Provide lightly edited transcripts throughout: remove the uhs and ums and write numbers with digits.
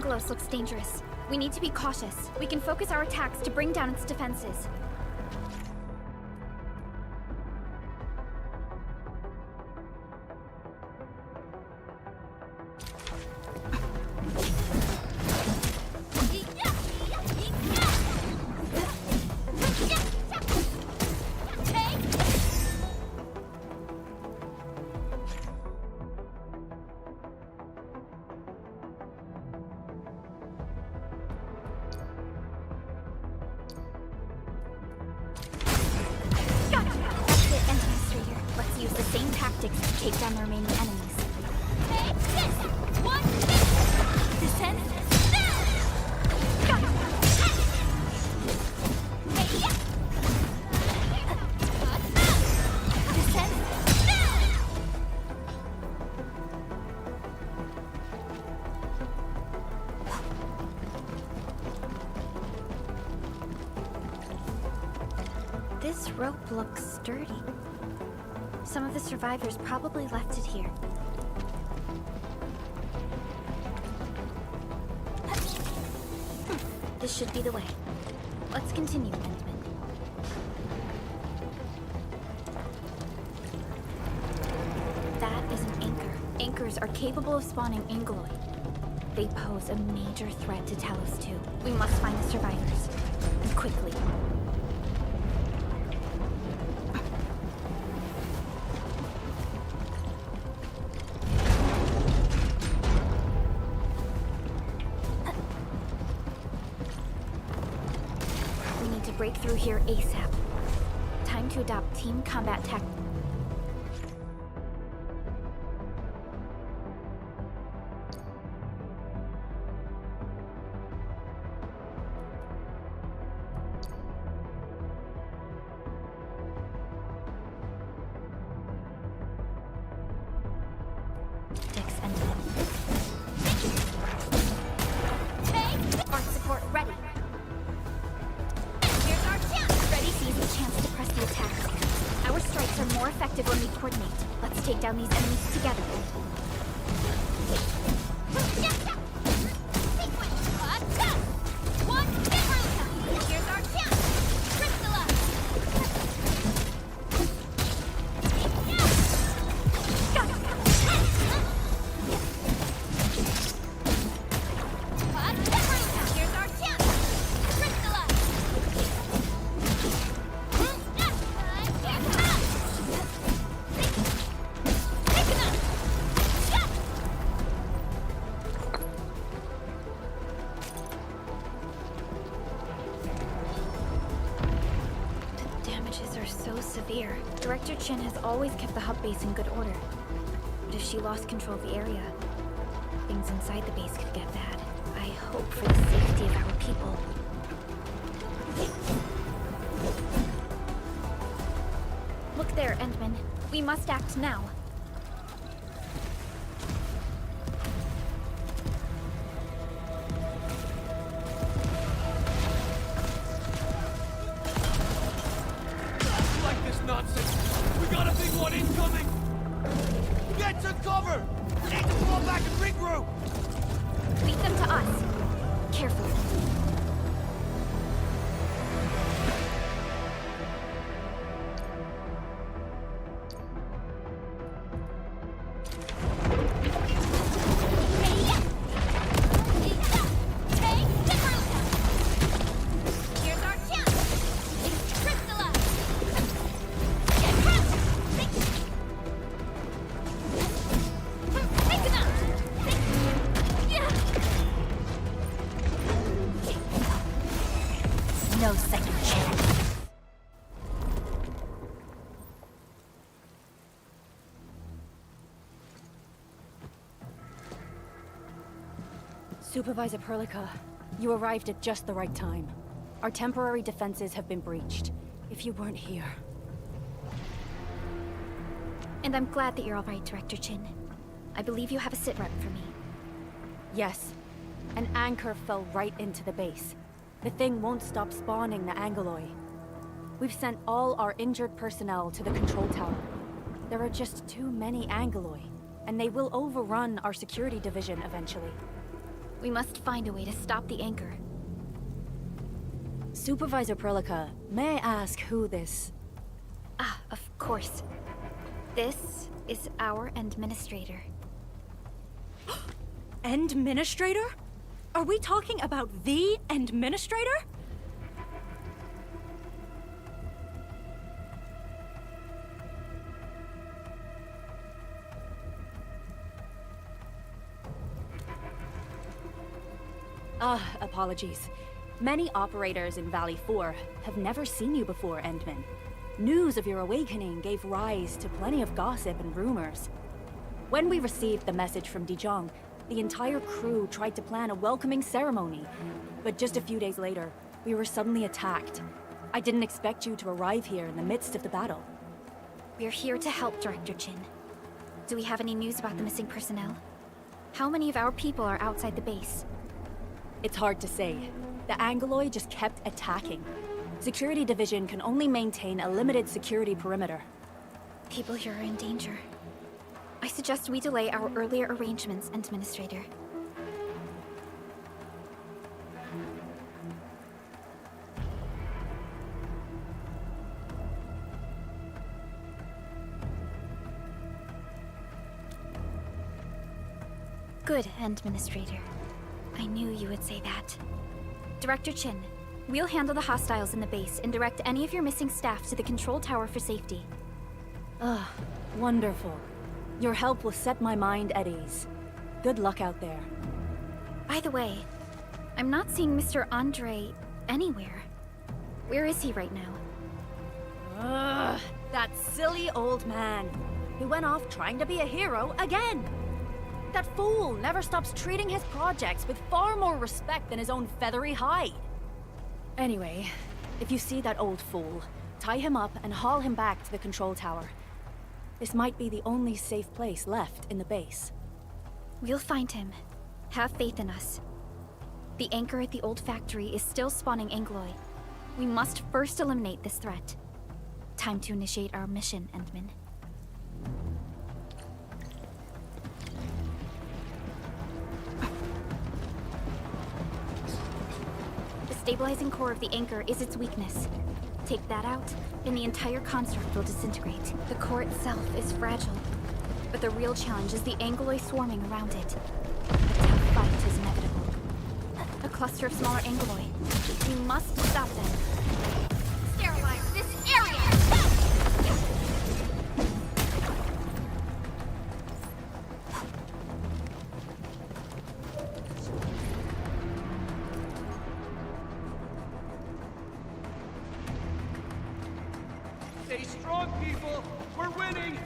Angelos looks dangerous. We need to be cautious. We can focus our attacks to bring down its defenses. Let's use the same tactics to take down the remaining enemies. Take this! One! Descend! Descend! This rope looks sturdy. Some of the survivors probably left it here. This should be the way. Let's continue, Endman. That is an anchor. Anchors are capable of spawning Angeloi. They pose a major threat to Talos too. We must find the survivors. And quickly. Break through here ASAP. Time to adopt team combat tactics. And Art support ready. Chance to press the attack. Our strikes are more effective when we coordinate. Let's take down these enemies together. Here's our chance! Crystallize! Here's our chance! Crystallize! Severe. Director Chin has always kept the hub base in good order. But if she lost control of the area, things inside the base could get bad. I hope for the safety of our people. Look there, Endman. We must act now. Nonsense! We got a big one incoming! Get to cover! We need to fall back and regroup! Lead them to us. Carefully. No second chance. Supervisor Perlica, you arrived at just the right time. Our temporary defenses have been breached. If you weren't here... And I'm glad that you're all right, Director Chin. I believe you have a sitrep for me. Yes. An anchor fell right into the base. The thing won't stop spawning the Angeloi. We've sent all our injured personnel to the control tower. There are just too many Angeloi, and they will overrun our security division eventually. We must find a way to stop the anchor. Supervisor Perlica, may I ask who this... Ah, of course. This is our administrator. Administrator? Are we talking about the administrator? Apologies. Many operators in Valley 4 have never seen you before, Endman. News of your awakening gave rise to plenty of gossip and rumors. When we received the message from Dijon, the entire crew tried to plan a welcoming ceremony. But just a few days later, we were suddenly attacked. I didn't expect you to arrive here in the midst of the battle. We're here to help, Director Chin. Do we have any news about the missing personnel? How many of our people are outside the base? It's hard to say. The Angoloi just kept attacking. Security Division can only maintain a limited security perimeter. People here are in danger. I suggest we delay our earlier arrangements, Administrator. Good, Administrator. I knew you would say that. Director Chin, we'll handle the hostiles in the base and direct any of your missing staff to the control tower for safety. Wonderful. Your help will set my mind at ease. Good luck out there. By the way, I'm not seeing Mr. Andre anywhere. Where is he right now? That silly old man. He went off trying to be a hero again. That fool never stops treating his projects with far more respect than his own feathery hide. Anyway, if you see that old fool, tie him up and haul him back to the control tower. This might be the only safe place left in the base. We'll find him. Have faith in us. The anchor at the old factory is still spawning Angoloi. We must first eliminate this threat. Time to initiate our mission, Endman. The stabilizing core of the anchor is its weakness. Take that out, and the entire construct will disintegrate. The core itself is fragile, but the real challenge is the Angoloi swarming around it. A tough fight is inevitable. A cluster of smaller Angoloi. We must stop them. Sterilize this area! Stay strong, people! We're winning!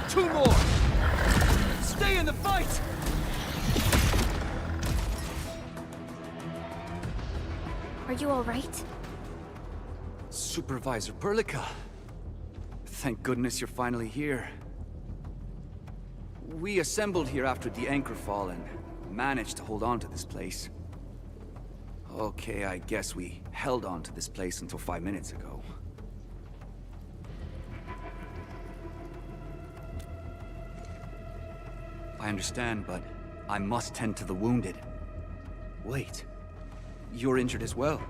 2 more! Stay in the fight! Are you all right? Supervisor Perlica. Thank goodness you're finally here. We assembled here after the anchor fall and managed to hold on to this place. Okay, I guess we held on to this place until 5 minutes ago. I understand, but I must tend to the wounded. Wait, you're injured as well.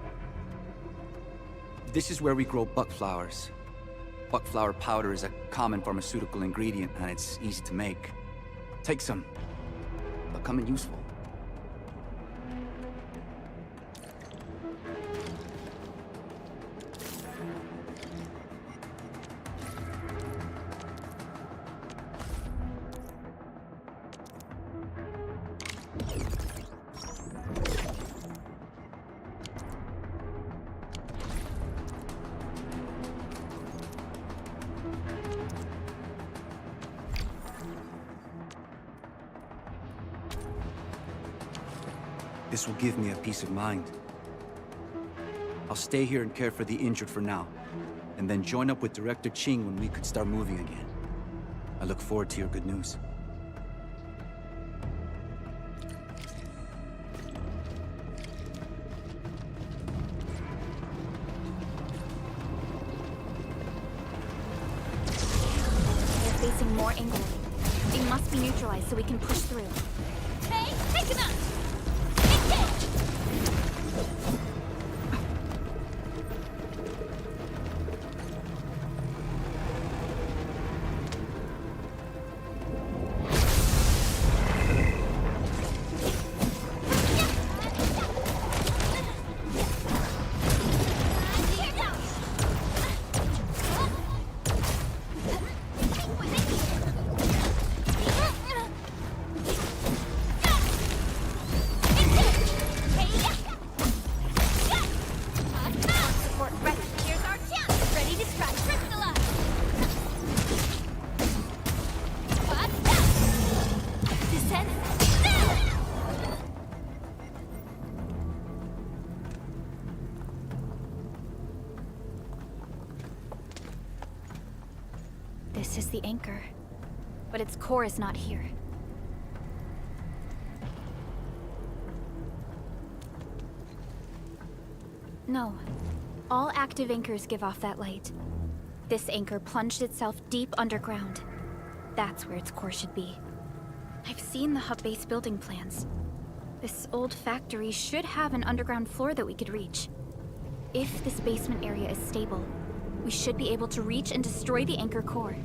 This is where we grow buckflowers. Buckflower powder is a common pharmaceutical ingredient, and it's easy to make. Take some. They'll come in useful. This will give me a peace of mind. I'll stay here and care for the injured for now, and then join up with Director Ching when we could start moving again. I look forward to your good news. They're facing more Angoloi. They must must be neutralized so we can push through. Hey, take him out! This is the anchor, but its core is not here. No. All active anchors give off that light. This anchor plunged itself deep underground. That's where its core should be. I've seen the hub base building plans. This old factory should have an underground floor that we could reach. If this basement area is stable, we should be able to reach and destroy the anchor core.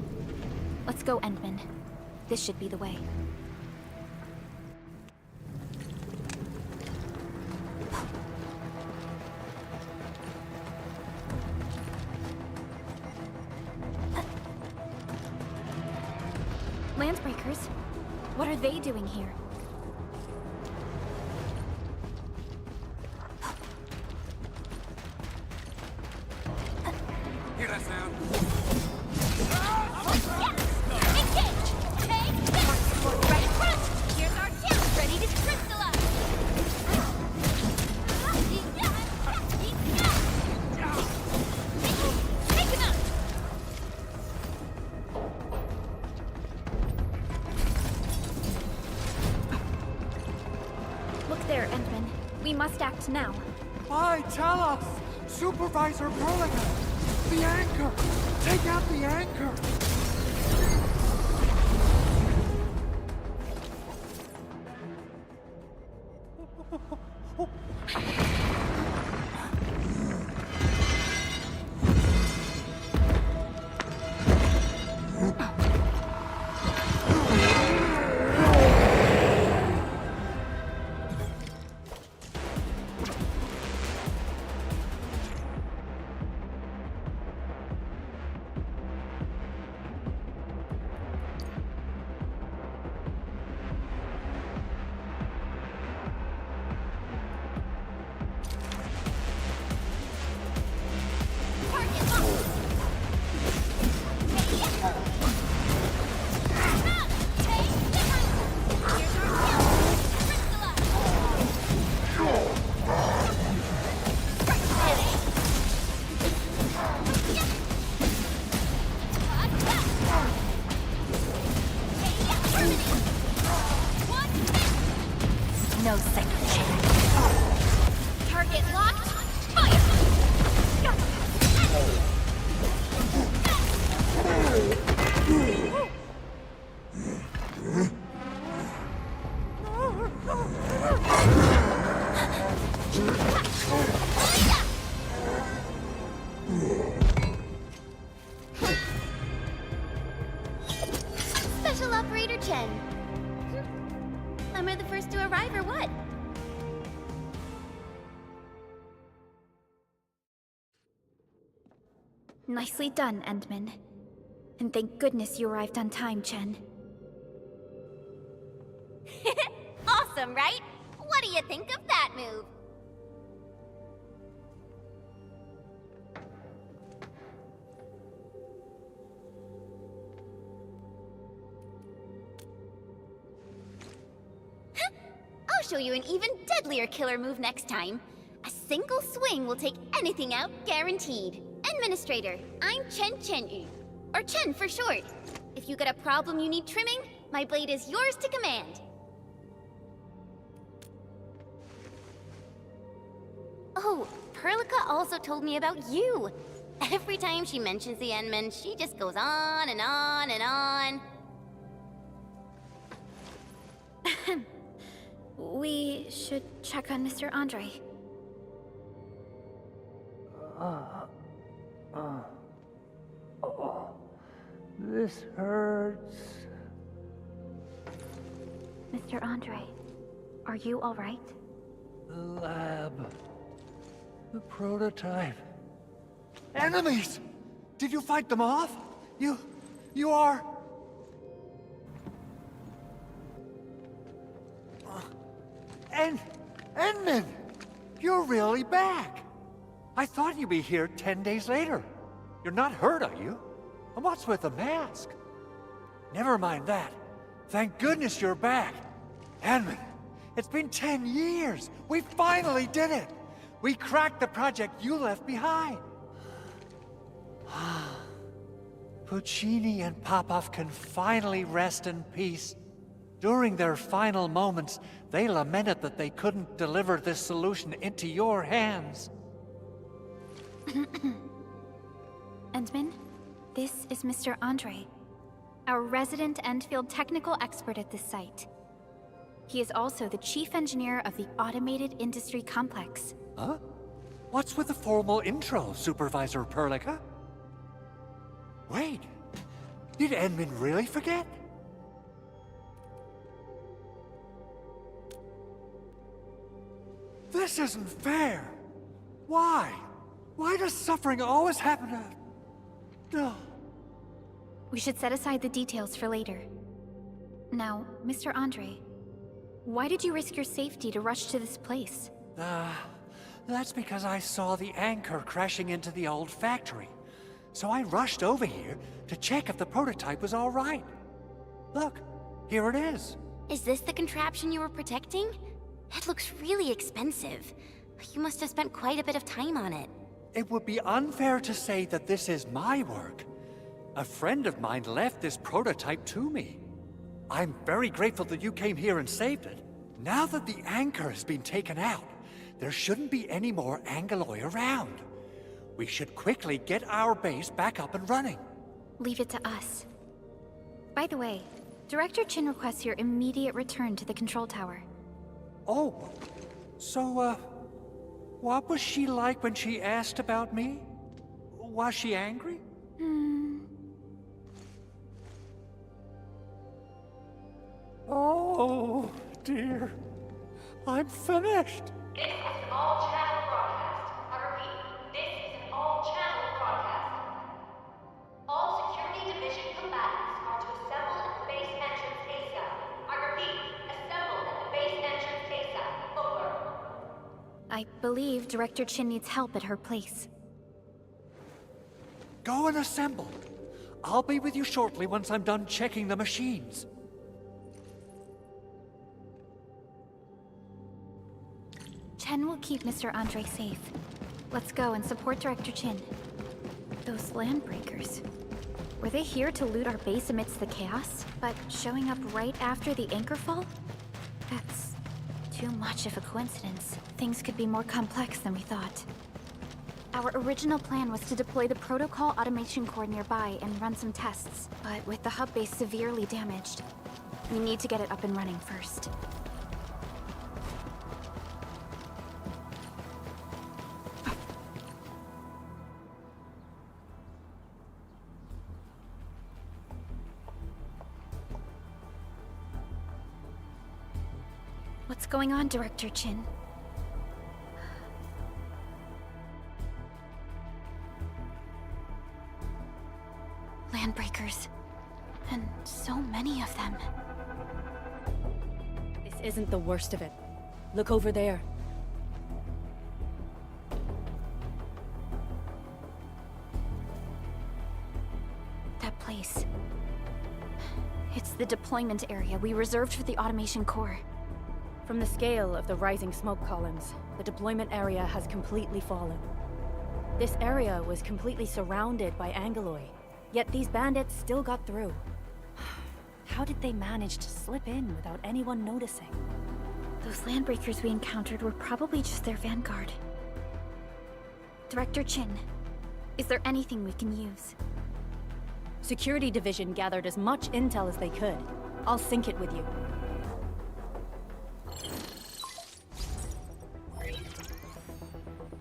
Let's go, Endman. This should be the way. Landsbreakers? What are they doing here? Hear that sound? Right in front! Here's our chance, ready to crystallize! Take him out! Look there, Endman. We must act now. Why, tell us! Supervisor Burlingame! The anchor! Take out the anchor! No second chance. Target locked. Fire! Special Operator Chen. Am I the first to arrive or what? Nicely done, Endman. And thank goodness you arrived on time, Chen. Awesome, right? What do you think of that move? I'll show you an even deadlier killer move next time. A single swing will take anything out, guaranteed. Administrator, I'm Chen Chen-yu, or Chen for short. If you got a problem you need trimming, my blade is yours to command. Oh, Perlica also told me about you. Every time she mentions the Endman, she just goes on and on and on. We should check on Mr. Andre. This hurts. Mr. Andre, are you all right? The lab. The prototype. Enemies! Did you fight them off? You are... Enman! You're really back! I thought you'd be here 10 days later. You're not hurt, are you? And what's with the mask? Never mind that. Thank goodness you're back. Enman, it's been 10 years. We finally did it. We cracked the project you left behind. Puccini and Popov can finally rest in peace. During their final moments, they lamented that they couldn't deliver this solution into your hands. Endman, this is Mr. Andre, our resident endfield technical expert at this site. He is also the chief engineer of the Automated Industry Complex. Huh? What's with the formal intro, Supervisor Perlica? Wait, did Enman really forget? This isn't fair. Why? Why does suffering always happen to... No. We should set aside the details for later. Now, Mr. Andre, why did you risk your safety to rush to this place? That's because I saw the anchor crashing into the old factory. So I rushed over here to check if the prototype was all right. Look, here it is. Is this the contraption you were protecting? It looks really expensive. You must have spent quite a bit of time on it. It would be unfair to say that this is my work. A friend of mine left this prototype to me. I'm very grateful that you came here and saved it. Now that the anchor has been taken out, there shouldn't be any more Angeloi around. We should quickly get our base back up and running. Leave it to us. By the way, Director Chin requests your immediate return to the control tower. Oh, so, what was she like when she asked about me? Was she angry? Oh, dear. I'm finished. This is an all-channel broadcast. I repeat, this is an all-channel broadcast. All Security Division combatants are to assemble at the base entrance ASAP. I repeat, assemble at the base entrance ASAP. Over. I believe Director Chin needs help at her place. Go and assemble. I'll be with you shortly once I'm done checking the machines. Chen will keep Mr. Andre safe. Let's go and support Director Chin. Those landbreakers. Were they here to loot our base amidst the chaos? But showing up right after the anchor fall? That's too much of a coincidence. Things could be more complex than we thought. Our original plan was to deploy the protocol automation core nearby and run some tests. But with the hub base severely damaged, we need to get it up and running first. What's going on, Director Chin? Landbreakers. And so many of them. This isn't the worst of it. Look over there. That place. It's the deployment area we reserved for the automation core. From the scale of the rising smoke columns, the deployment area has completely fallen. This area was completely surrounded by Angeloi, yet these bandits still got through. How did they manage to slip in without anyone noticing? Those landbreakers we encountered were probably just their vanguard. Director Chin, is there anything we can use? Security Division gathered as much intel as they could. I'll sync it with you.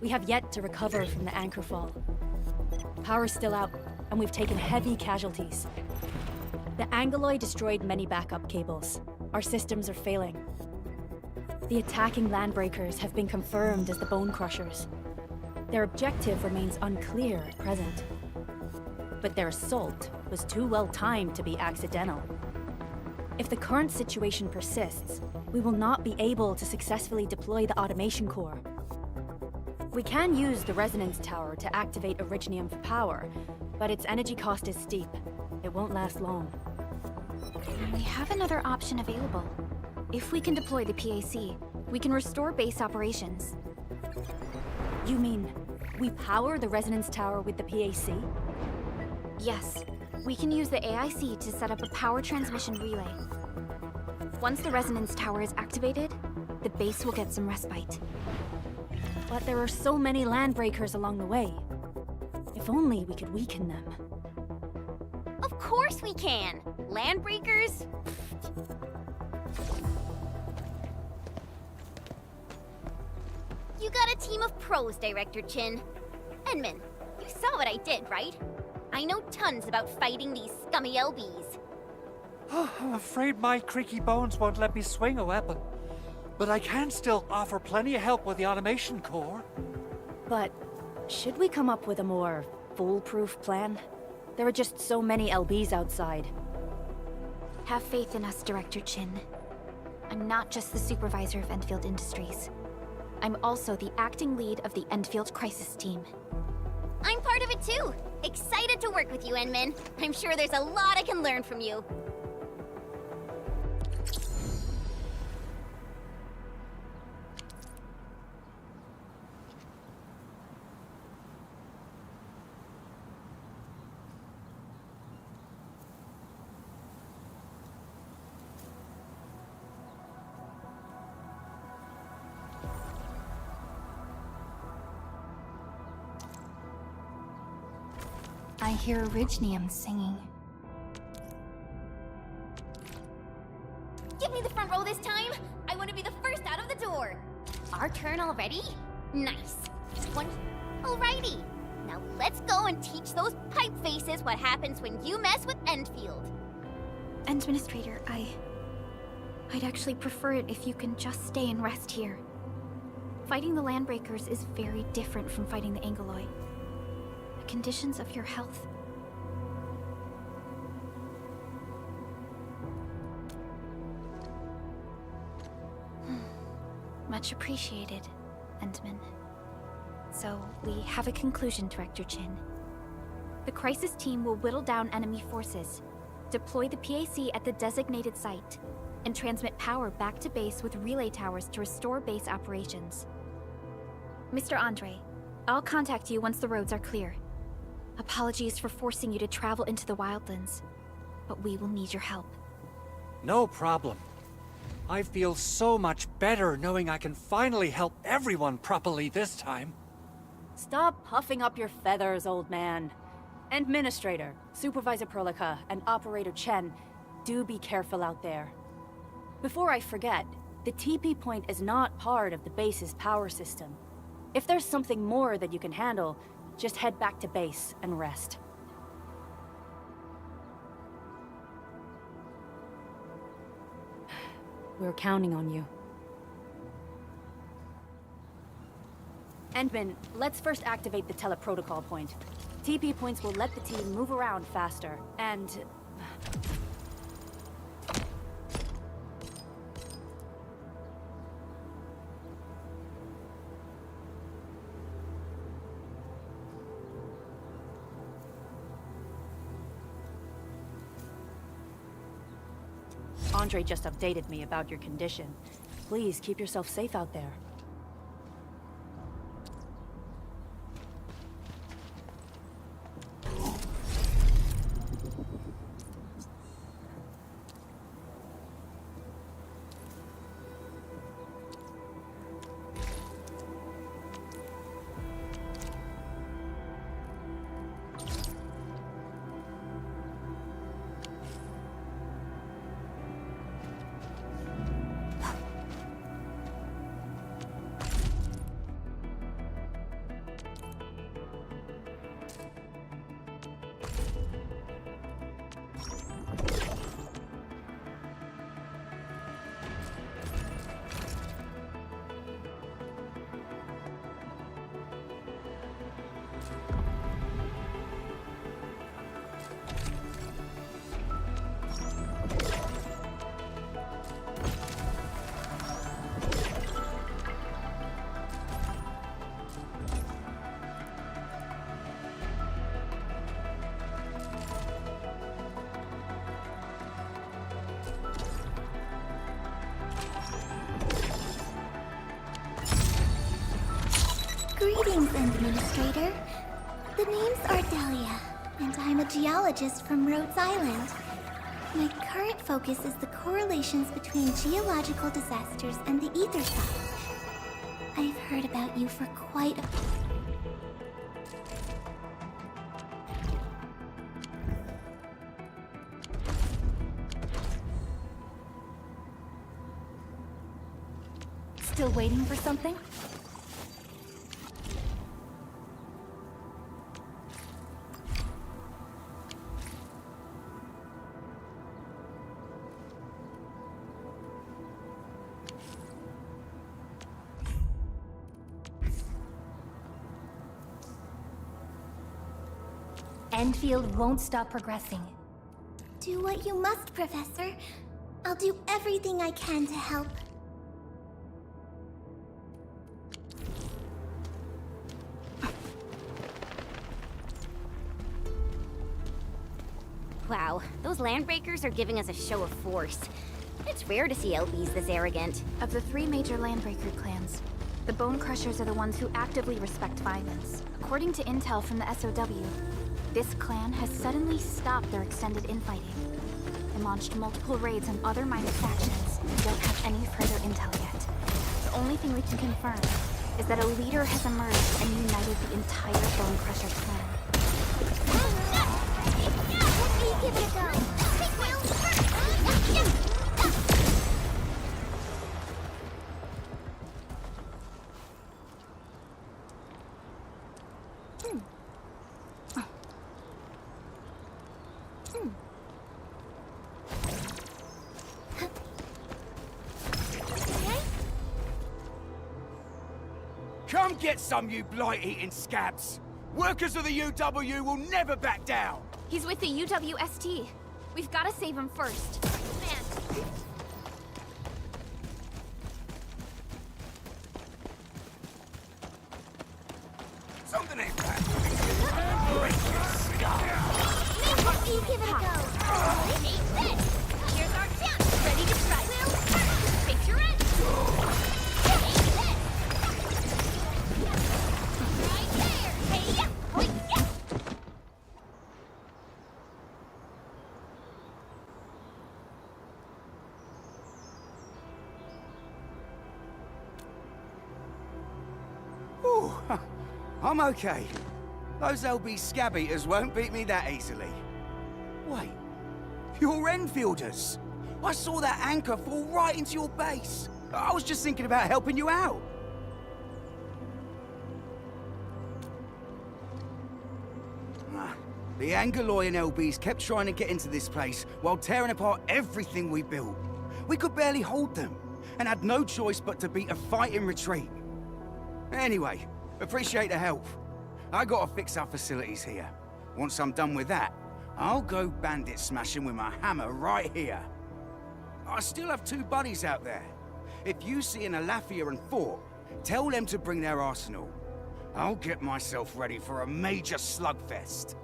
We have yet to recover from the anchor fall. Power's still out, and we've taken heavy casualties. The Angoloi destroyed many backup cables. Our systems are failing. The attacking landbreakers have been confirmed as the Bone Crushers. Their objective remains unclear at present. But their assault was too well timed to be accidental. If the current situation persists, we will not be able to successfully deploy the automation core. We can use the resonance tower to activate Originium for power, but its energy cost is steep. It won't last long. We have another option available. If we can deploy the PAC, we can restore base operations. You mean, we power the resonance tower with the PAC? Yes, we can use the AIC to set up a power transmission relay. Once the resonance tower is activated, the base will get some respite. But there are so many landbreakers along the way. If only we could weaken them. Of course we can! Landbreakers? You got a team of pros, Director Chin. Edmund, you saw what I did, right? I know tons about fighting these scummy LBs. I'm afraid my creaky bones won't let me swing a weapon. But I can still offer plenty of help with the automation core. But should we come up with a more foolproof plan? There are just so many LBs outside. Have faith in us, Director Chin. I'm not just the supervisor of Endfield Industries. I'm also the acting lead of the Endfield Crisis Team. I'm part of it too. Excited to work with you, Enmin. I'm sure there's a lot I can learn from you. I hear Originium singing. Give me the front row this time. I want to be the first out of the door. Our turn already? Nice. Alrighty. Now let's go and teach those pipe faces what happens when you mess with Endfield. Administrator, I'd actually prefer it if you can just stay and rest here. Fighting the Landbreakers is very different from fighting the Angoloi. The conditions of your health. Much appreciated, Endman. So, we have a conclusion, Director Chin. The Crisis Team will whittle down enemy forces, deploy the PAC at the designated site, and transmit power back to base with relay towers to restore base operations. Mr. Andre, I'll contact you once the roads are clear. Apologies for forcing you to travel into the wildlands, but we will need your help. No problem. I feel so much better knowing I can finally help everyone properly this time. Stop puffing up your feathers, old man. Administrator, Supervisor Perlica, and Operator Chen, do be careful out there. Before I forget, the TP point is not part of the base's power system. If there's something more that you can handle, just head back to base and rest. We're counting on you. Endman, let's first activate the teleprotocol point. TP points will let the team move around faster, and... Andre just updated me about your condition. Please keep yourself safe out there. Greetings, Administrator. The name's Ardelia, and I'm a geologist from Rhodes Island. My current focus is the correlations between geological disasters and the ether side. I've heard about you for quite a... Still waiting for something? Endfield won't stop progressing. Do what you must, Professor. I'll do everything I can to help. Wow, those landbreakers are giving us a show of force. It's rare to see LBs this arrogant. Of the three major landbreaker clans, the Bone Crushers are the ones who actively respect violence. According to intel from the SOW, this clan has suddenly stopped their extended infighting and launched multiple raids on other minor factions. We don't have any further intel yet. The only thing we can confirm is that a leader has emerged and united the entire Bone Crusher clan. Give it a go. Come get some, you blight-eating scabs! Workers of the UW will never back down! He's with the UWST. We've got to save him first. Man. Something ain't right. You give it a go. Take this! Here's our chance! Ready to strike! Face your end! Take this! Right there! Hey-ya! Hoi-ya! Ooh, I'm okay. Those LB scab eaters won't beat me that easily. Wait, you're Enfielders! I saw that anchor fall right into your base. I was just thinking about helping you out. The Angoloi and LBs kept trying to get into this place while tearing apart everything we built. We could barely hold them, and had no choice but to beat a fighting retreat. Anyway, appreciate the help. I gotta fix our facilities here. Once I'm done with that, I'll go bandit smashing with my hammer right here. I still have 2 buddies out there. If you see an Alafia and Fort, tell them to bring their arsenal. I'll get myself ready for a major slugfest.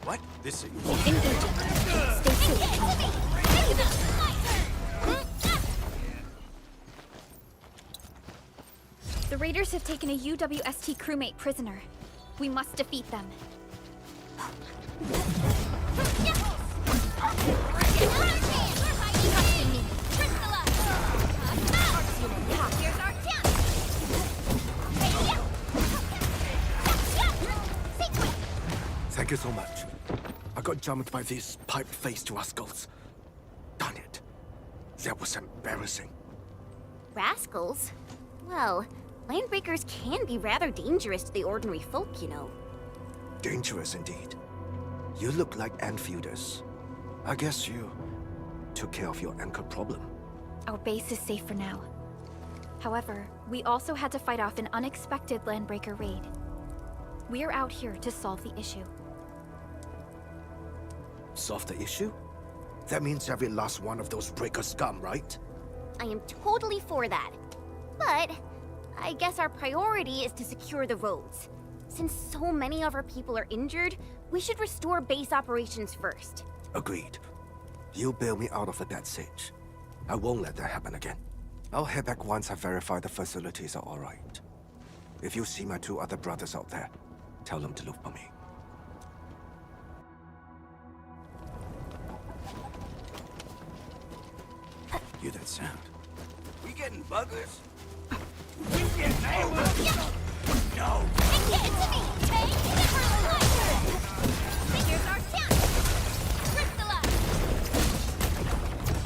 What? This is... The raiders have taken a UWST crewmate prisoner. We must defeat them. Thank you so much. I got jumped by these pipe-faced rascals. Darn it. That was embarrassing. Rascals? Well, landbreakers can be rather dangerous to the ordinary folk, you know. Dangerous indeed. You look like Enfielders. I guess you took care of your anchor problem. Our base is safe for now. However, we also had to fight off an unexpected landbreaker raid. We're out here to solve the issue. Solve the issue? That means every last one of those breaker scum, right? I am totally for that. But I guess our priority is to secure the roads. Since so many of our people are injured, we should restore base operations first. Agreed. You bail me out of a bad sitch. I won't let that happen again. I'll head back once I verify the facilities are alright. If you see my 2 other brothers out there, tell them to look for me. Hear that sound? We getting buggers? No! Hey, get it to me! Take it for the light! Here's our chance! Crystallize!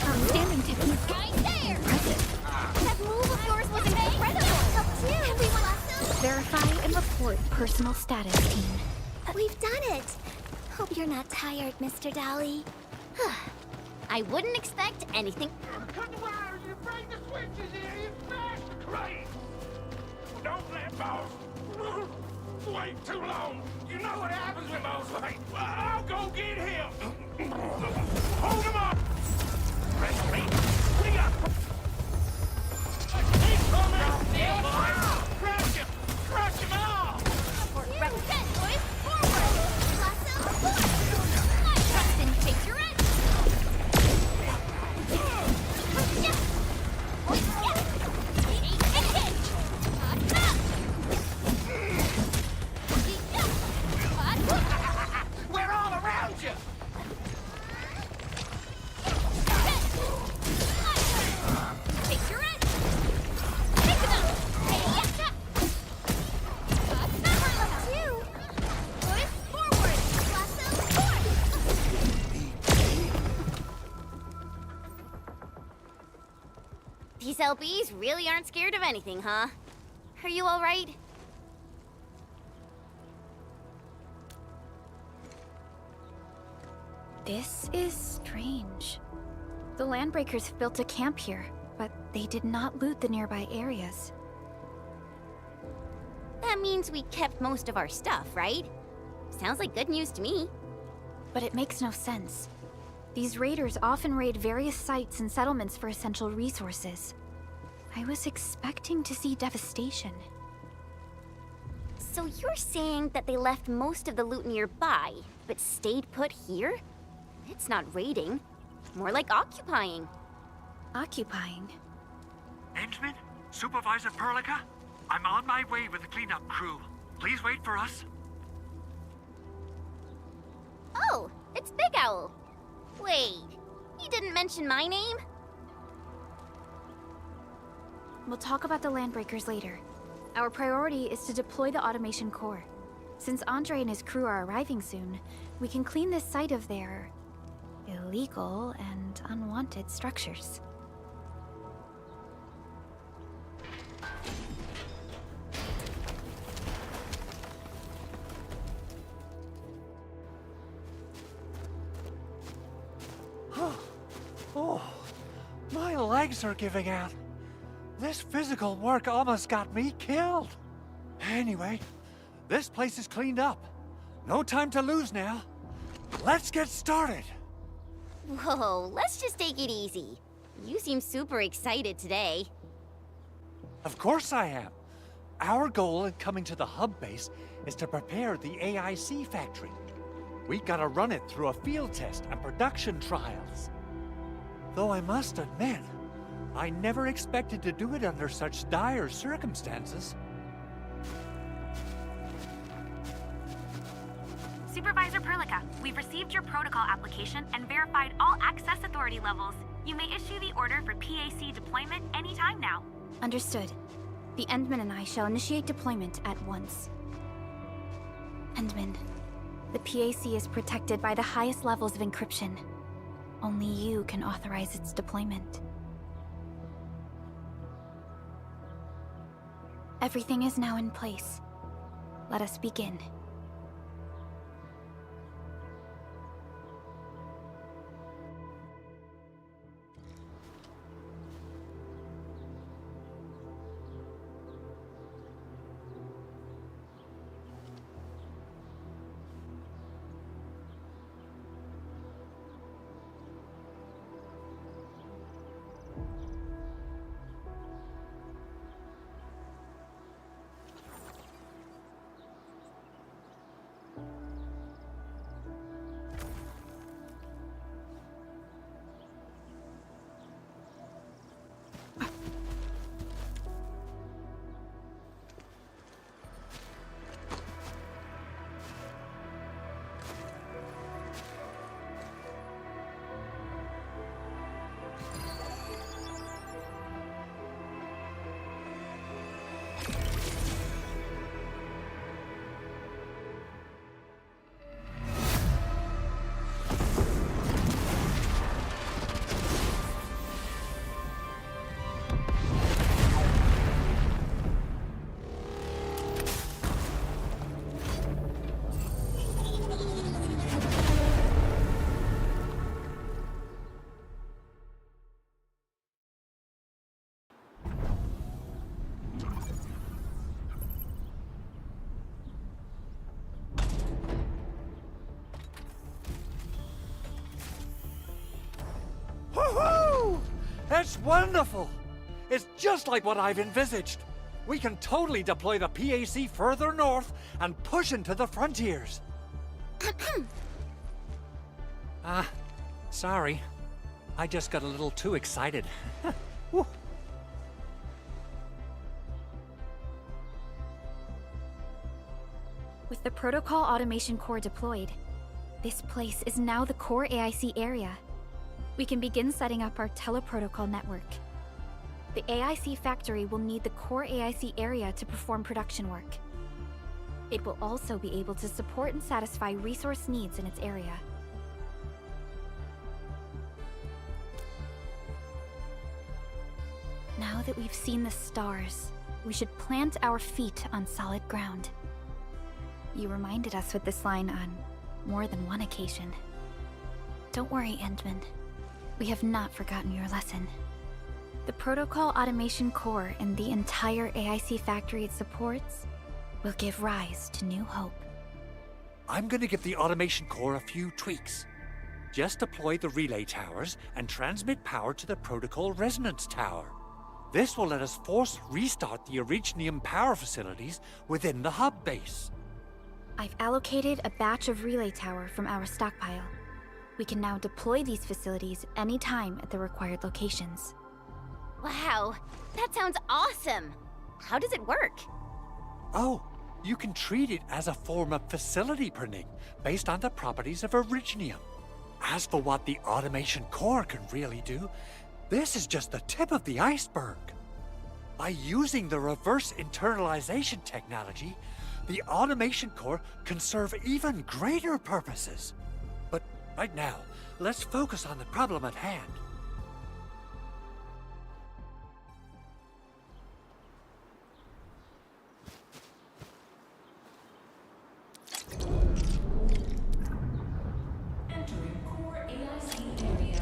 Outstanding technique. Right there! That move of yours was incredible! Helped you! Everyone awesome! Verify and report personal status, team. We've done it! Hope you're not tired, Mr. Dowley. I wouldn't expect anything. Cut the wires, you break the switches here, you smash the crate! Don't let boss wait too long. You know what happens when boss wait. Well, I'll go get him. Hold him up. Rest me. We got. He's coming. Yeah, boys. Crush him. Crush him all. Represent, boys. Forward. Lasso, forward. My Preston, take your end. We're all around you. Take your end. Take them out. Hey, yes, you. Boys, forward. Lasso, forward. These LBs really aren't scared of anything, huh? Are you all right? This is strange. The Landbreakers have built a camp here, but they did not loot the nearby areas. That means we kept most of our stuff, right? Sounds like good news to me. But it makes no sense. These raiders often raid various sites and settlements for essential resources. I was expecting to see devastation. So you're saying that they left most of the loot nearby, but stayed put here? It's not raiding. More like occupying. Occupying? Endman? Supervisor Perlica? I'm on my way with the cleanup crew. Please wait for us. Oh, it's Big Owl. Wait, he didn't mention my name? We'll talk about the Landbreakers later. Our priority is to deploy the automation core. Since Andre and his crew are arriving soon, we can clean this site of their illegal and unwanted structures. Oh, my legs are giving out. This physical work almost got me killed. Anyway, this place is cleaned up. No time to lose now. Let's get started. Whoa, let's just take it easy. You seem super excited today. Of course I am. Our goal in coming to the hub base is to prepare the AIC factory. We gotta run it through a field test and production trials. Though I must admit, I never expected to do it under such dire circumstances. Supervisor Perlica, we've received your protocol application and verified all access authority levels. You may issue the order for PAC deployment anytime now. Understood. The Endman and I shall initiate deployment at once. Endman, the PAC is protected by the highest levels of encryption. Only you can authorize its deployment. Everything is now in place. Let us begin. That's wonderful! It's just like what I've envisaged. We can totally deploy the PAC further north and push into the frontiers. Sorry. I just got a little too excited. Whew. With the Protocol Automation Core deployed, this place is now the core AIC area. We can begin setting up our teleprotocol network. The AIC factory will need the core AIC area to perform production work. It will also be able to support and satisfy resource needs in its area. Now that we've seen the stars, we should plant our feet on solid ground. You reminded us with this line on more than one occasion. Don't worry, Endman. We have not forgotten your lesson. The Protocol Automation Core and the entire AIC factory it supports will give rise to new hope. I'm gonna give the automation core a few tweaks. Just deploy the relay towers and transmit power to the protocol resonance tower. This will let us force restart the Originium power facilities within the hub base. I've allocated a batch of relay tower from our stockpile. We can now deploy these facilities anytime at the required locations. Wow, that sounds awesome! How does it work? Oh, you can treat it as a form of facility printing based on the properties of Originium. As for what the automation core can really do, this is just the tip of the iceberg. By using the reverse internalization technology, the automation core can serve even greater purposes. But right now, let's focus on the problem at hand. Entering core AIC area.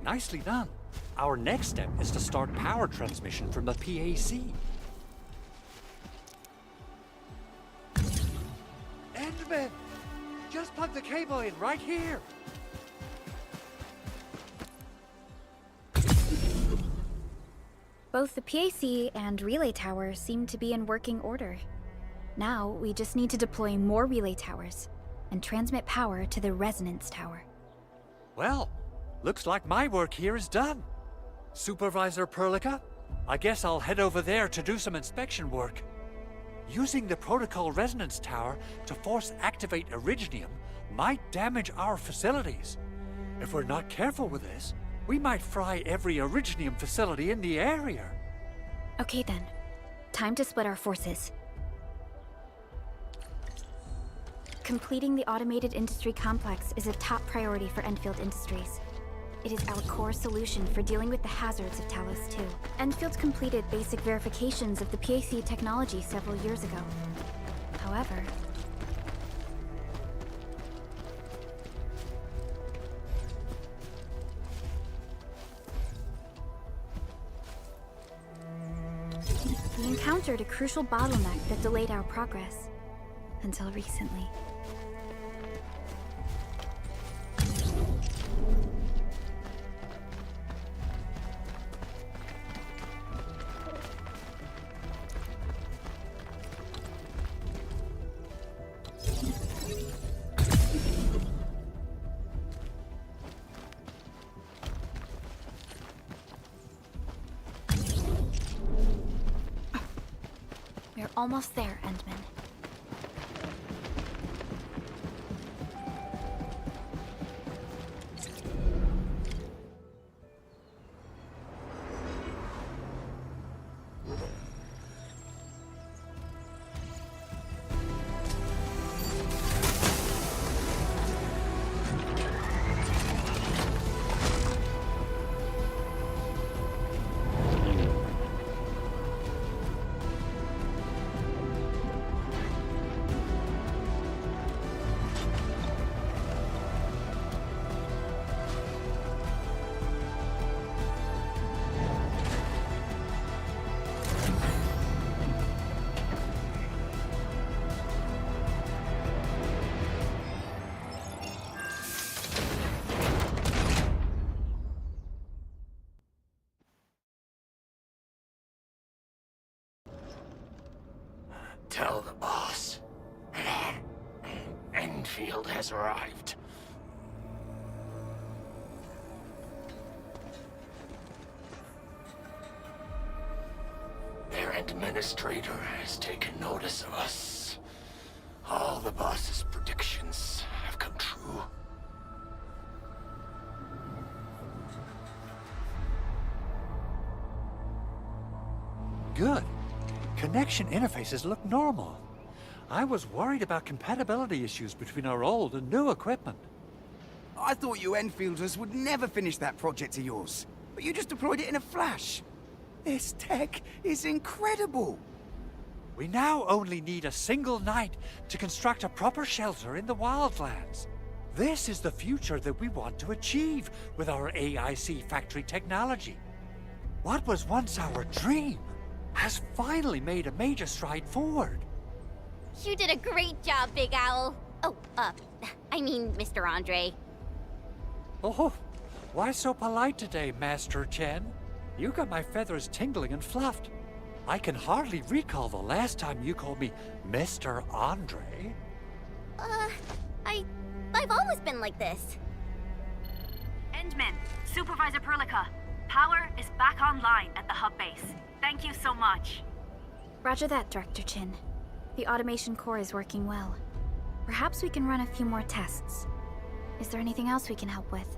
Nicely done. Our next step is to start power transmission from the PAC. Endman! Just plug the cable in right here! Both the PAC and relay tower seem to be in working order. Now, we just need to deploy more relay towers and transmit power to the resonance tower. Well, looks like my work here is done. Supervisor Perlica, I guess I'll head over there to do some inspection work. Using the protocol resonance tower to force activate Originium might damage our facilities. If we're not careful with this, we might fry every Originium facility in the area. Okay then, time to split our forces. Completing the automated industry complex is a top priority for Enfield Industries. It is our core solution for dealing with the hazards of Talos 2. Enfield completed basic verifications of the PAC technology several years ago. However, we encountered a crucial bottleneck that delayed our progress. Until recently. We're almost there, Endman. Enfield has arrived. Their administrator has taken notice of us. All the boss's predictions have come true. Good. Connection interfaces look normal. I was worried about compatibility issues between our old and new equipment. I thought you Enfielders would never finish that project of yours, but you just deployed it in a flash. This tech is incredible. We now only need a single night to construct a proper shelter in the wildlands. This is the future that we want to achieve with our AIC factory technology. What was once our dream has finally made a major stride forward. You did a great job, Big Owl. Oh, I mean, Mr. Andre. Oh, why so polite today, Master Chen? You got my feathers tingling and fluffed. I can hardly recall the last time you called me Mr. Andre. I've always been like this. Endman, Supervisor Perlica, power is back online at the hub base. Thank you so much. Roger that, Director Chin. The automation core is working well. Perhaps we can run a few more tests. Is there anything else we can help with?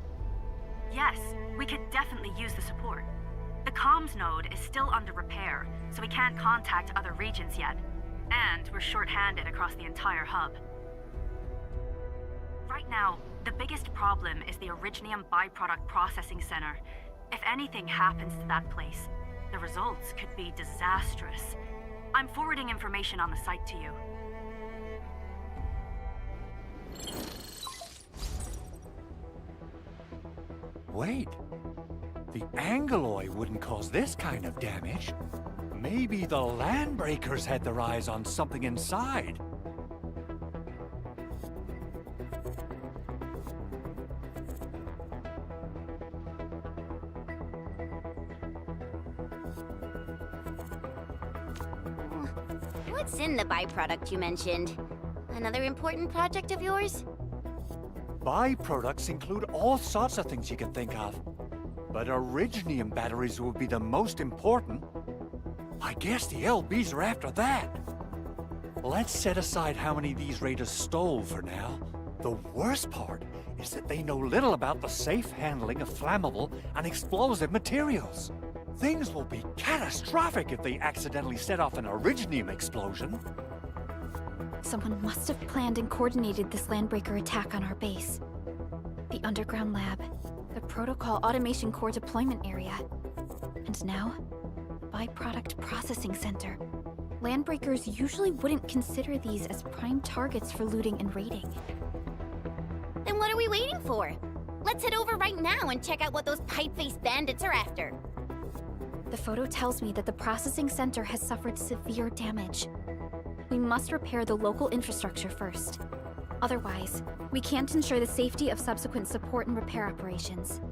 Yes, we could definitely use the support. The comms node is still under repair, so we can't contact other regions yet. And we're short-handed across the entire hub. Right now, the biggest problem is the Originium byproduct processing center. If anything happens to that place, the results could be disastrous. I'm forwarding information on the site to you. Wait, the Angeloy wouldn't cause this kind of damage. Maybe the Landbreakers had their eyes on something inside. What's in the byproduct you mentioned? Another important project of yours? Byproducts include all sorts of things you can think of. But Originium batteries will be the most important. I guess the LBs are after that. Let's set aside how many these raiders stole for now. The worst part is that they know little about the safe handling of flammable and explosive materials. Things will be catastrophic if they accidentally set off an Originium explosion. Someone must have planned and coordinated this Landbreaker attack on our base. The underground lab, the protocol automation core deployment area, and now, the byproduct processing center. Landbreakers usually wouldn't consider these as prime targets for looting and raiding. Then what are we waiting for? Let's head over right now and check out what those pipe-faced bandits are after. The photo tells me that the processing center has suffered severe damage. We must repair the local infrastructure first. Otherwise, we can't ensure the safety of subsequent support and repair operations.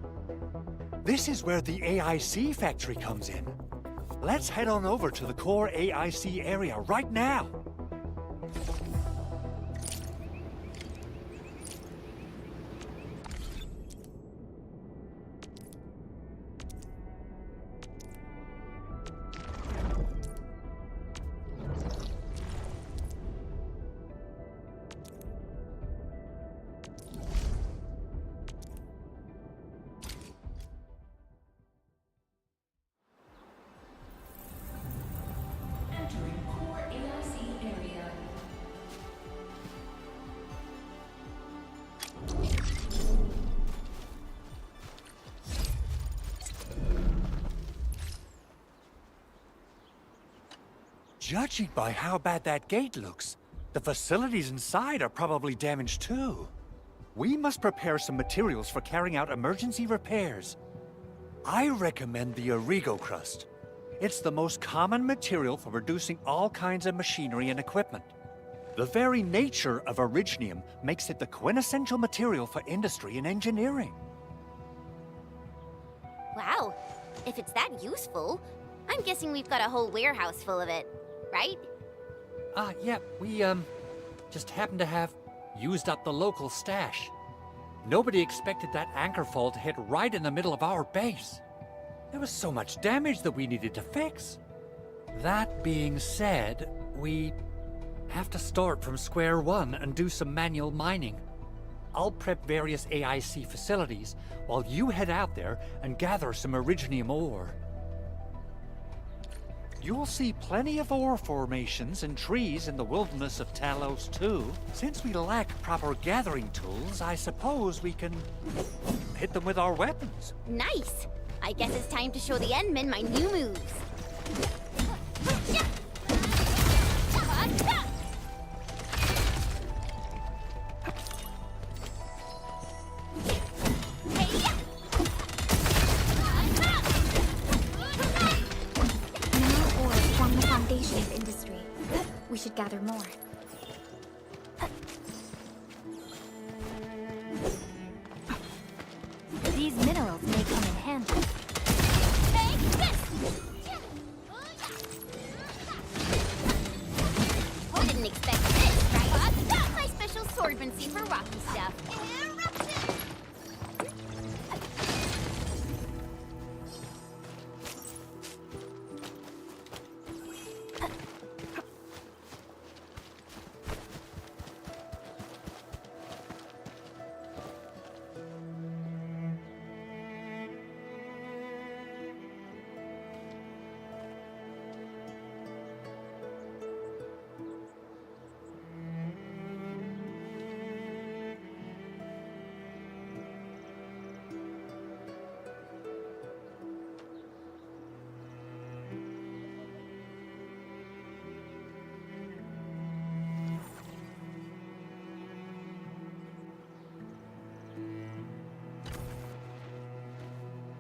This is where the AIC factory comes in. Let's head on over to the core AIC area right now. Judging by how bad that gate looks, the facilities inside are probably damaged too. We must prepare some materials for carrying out emergency repairs. I recommend the Origo crust. It's the most common material for producing all kinds of machinery and equipment. The very nature of Originium makes it the quintessential material for industry and engineering. Wow, if it's that useful, I'm guessing we've got a whole warehouse full of it, right? Yeah, we, just happen to have used up the local stash. Nobody expected that anchor fall to hit right in the middle of our base. There was so much damage that we needed to fix. That being said, we have to start from square one and do some manual mining. I'll prep various AIC facilities while you head out there and gather some Originium ore. You'll see plenty of ore formations and trees in the wilderness of Talos too. Since we lack proper gathering tools, I suppose we can hit them with our weapons. Nice! I guess it's time to show the Endmen my new moves. Of industry. We should gather more. These minerals may come in handy. Take this! I didn't expect this, right? My special swordmancy for rocky stuff. Eruption!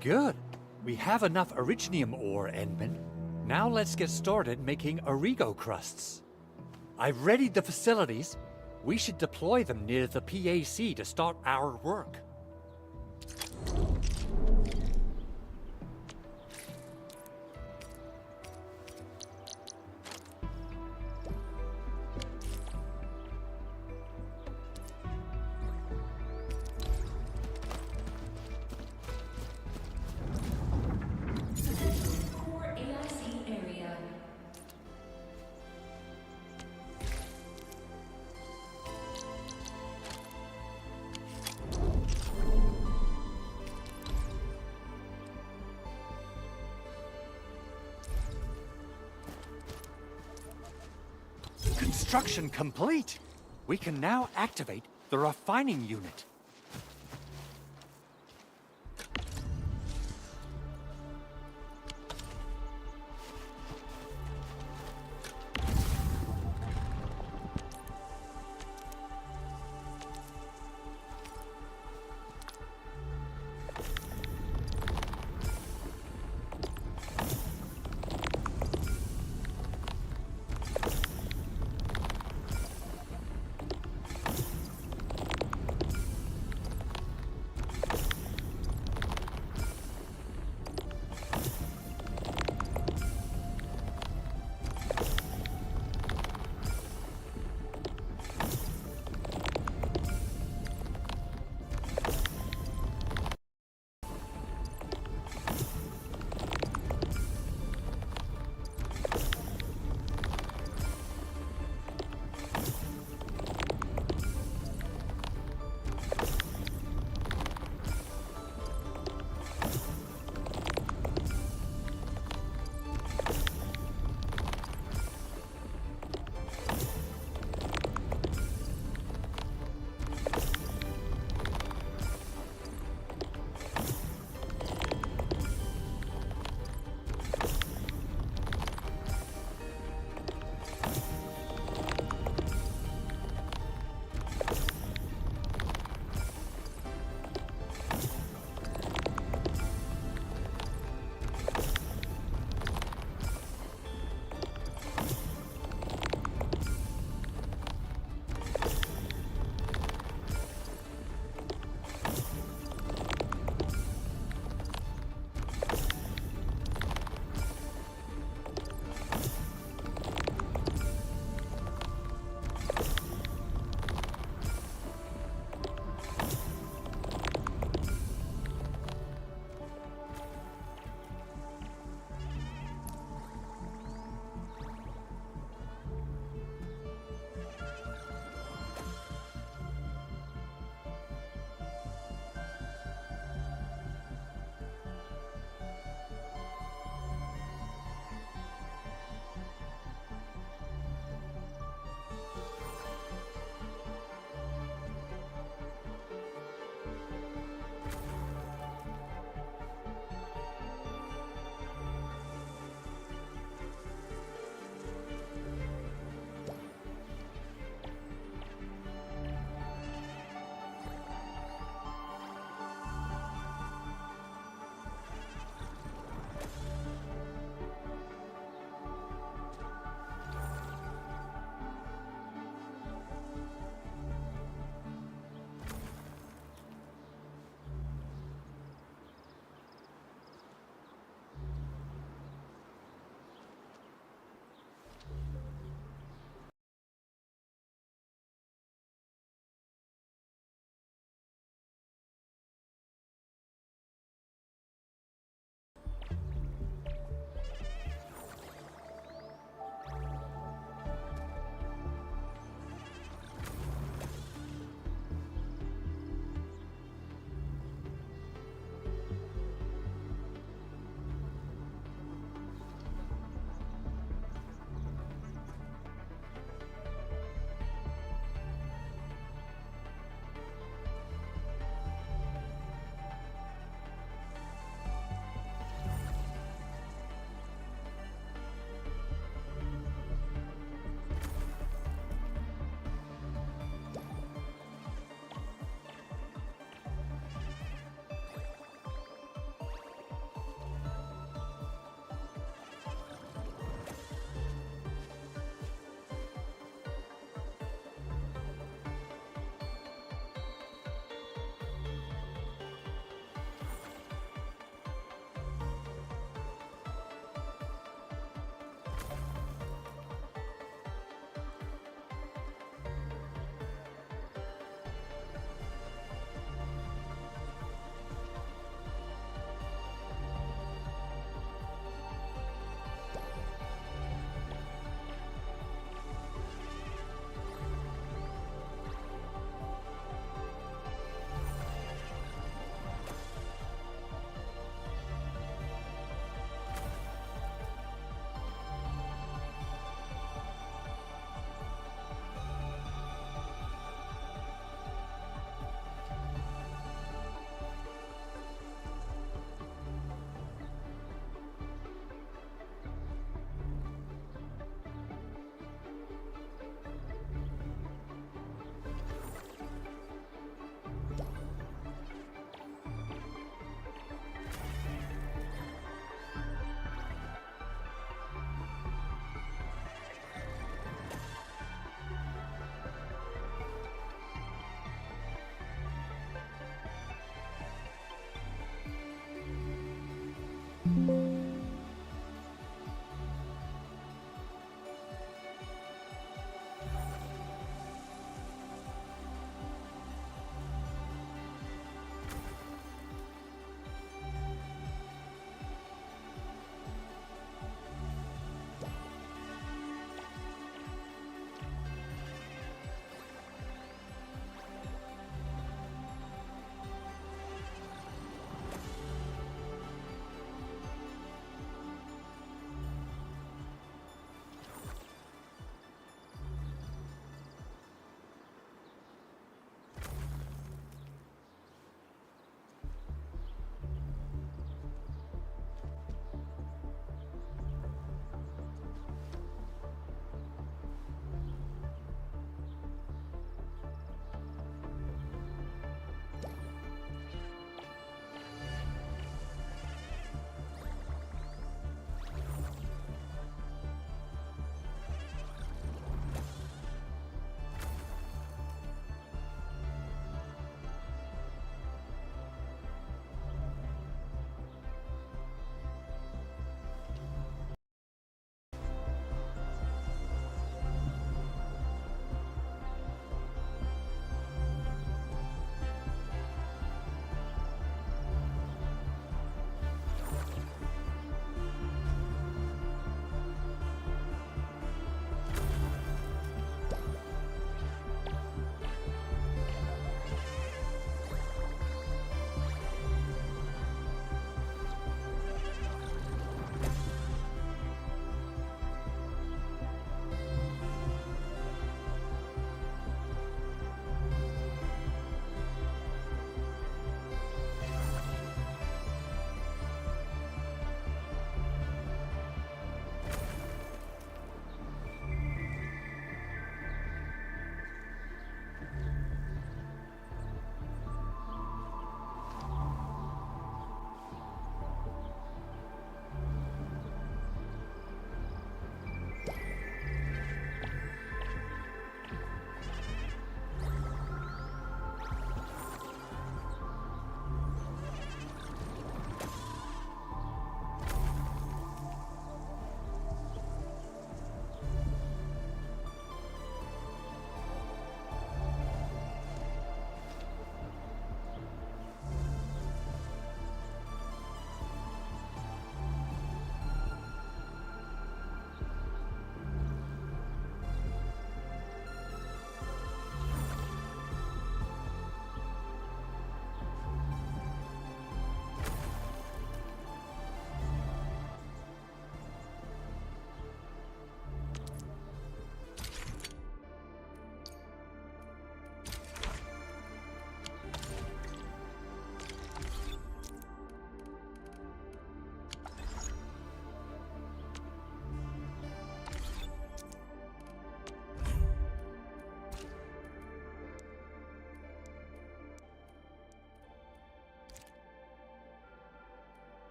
Good. We have enough Originium ore, Endman. Now let's get started making Origo crusts. I've readied the facilities. We should deploy them near the PAC to start our work. Construction complete! We can now activate the refining unit.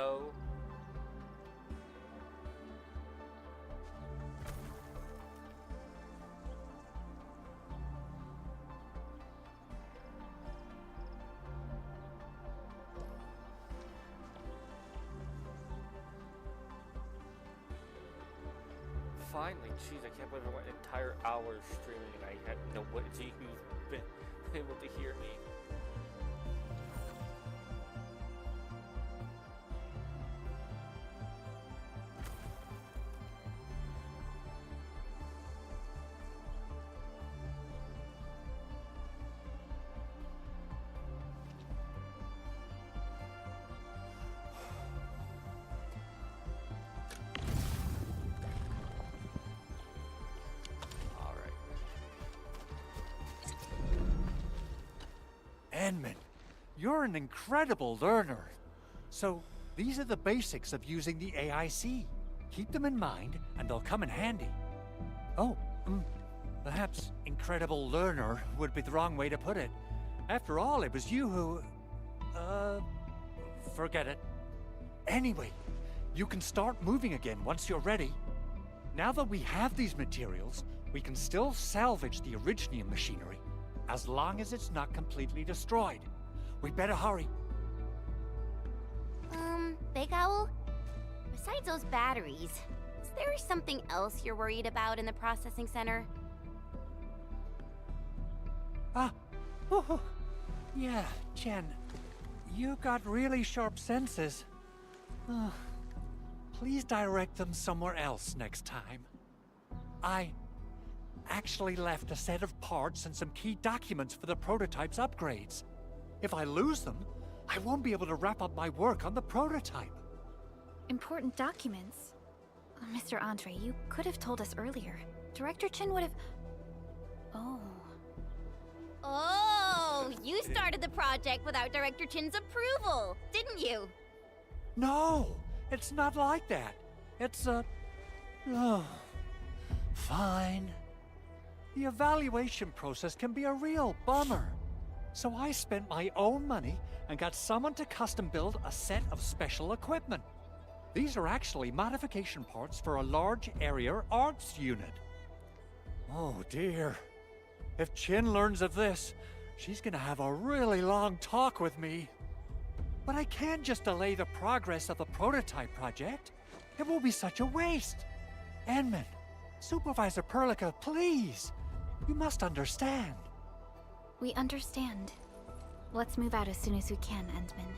go. Finally, jeez, I can't believe I went an entire hour streaming and I had nobody who's been able to hear me. Enman, you're an incredible learner. So, these are the basics of using the AIC. Keep them in mind, and they'll come in handy. Oh, perhaps incredible learner would be the wrong way to put it. After all, it was you who... forget it. Anyway, you can start moving again once you're ready. Now that we have these materials, we can still salvage the Originium machinery, as long as it's not completely destroyed. We better hurry. Big Owl? Besides those batteries, is there something else you're worried about in the processing center? Yeah, Chen. You got really sharp senses. Please direct them somewhere else next time. I actually left a set of parts and some key documents for the prototype's upgrades. If I lose them, I won't be able to wrap up my work on the prototype. Important documents? Mr. Andre, you could have told us earlier. Director Chin would have... Oh. Oh, you started the project without Director Chin's approval, didn't you? No, it's not like that. It's fine. The evaluation process can be a real bummer. So I spent my own money and got someone to custom build a set of special equipment. These are actually modification parts for a large area arts unit. Oh dear. If Chin learns of this, she's gonna have a really long talk with me. But I can't just delay the progress of the prototype project. It will be such a waste. Enman, Supervisor Perlica, please. You must understand. We understand. Let's move out as soon as we can, Endman.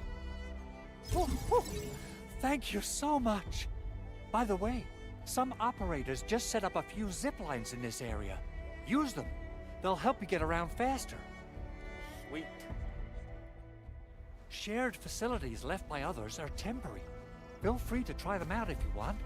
Oh, thank you so much. By the way, some operators just set up a few zip lines in this area. Use them. They'll help you get around faster. Sweet. Shared facilities left by others are temporary. Feel free to try them out if you want.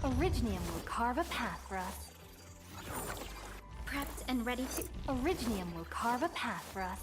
Originium will carve a path for us. Prepped and ready to... Originium will carve a path for us.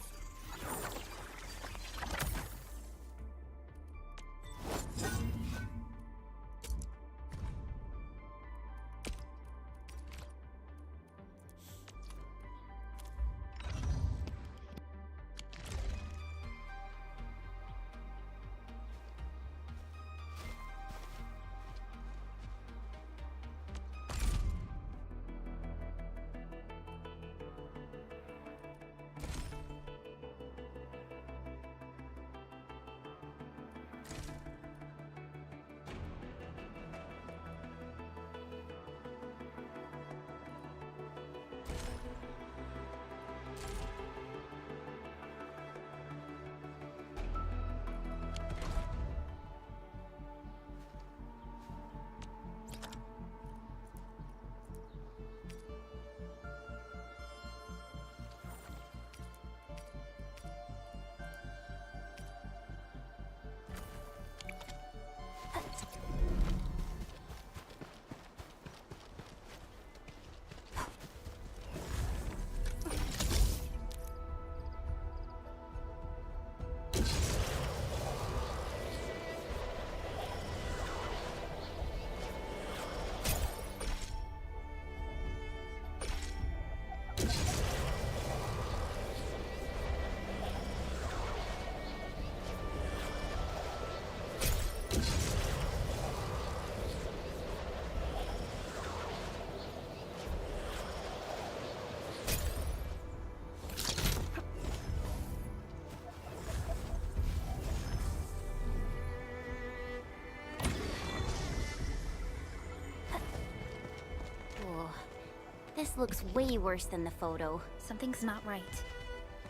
This looks way worse than the photo. Something's not right.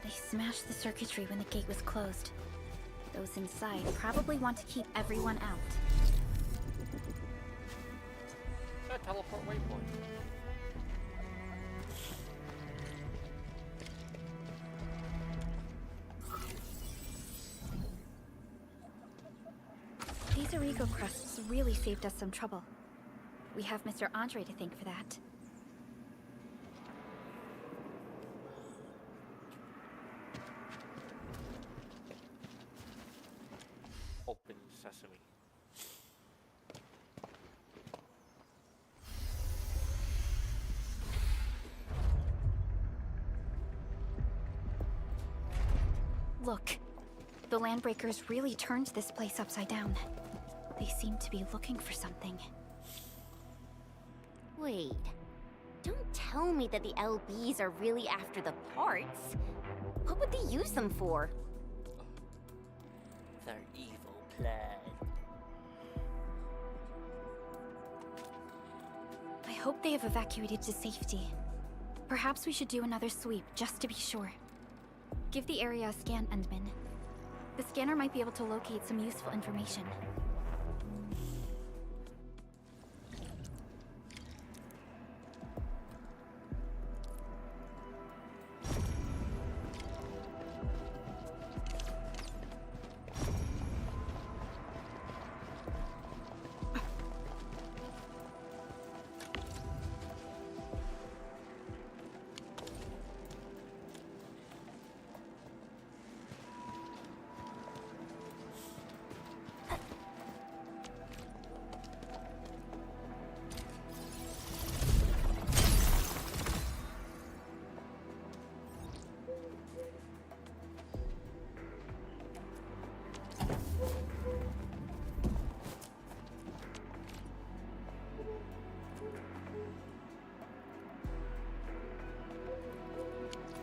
They smashed the circuitry when the gate was closed. Those inside probably want to keep everyone out. That teleport waypoint. These Origo crusts really saved us some trouble. We have Mr. Andre to thank for that. Open sesame. Look, the Landbreakers really turned this place upside down. They seem to be looking for something. Wait. Don't tell me that the LBs are really after the parts. What would they use them for? Their evil plan. I hope they have evacuated to safety. Perhaps we should do another sweep, just to be sure. Give the area a scan, Endman. The scanner might be able to locate some useful information.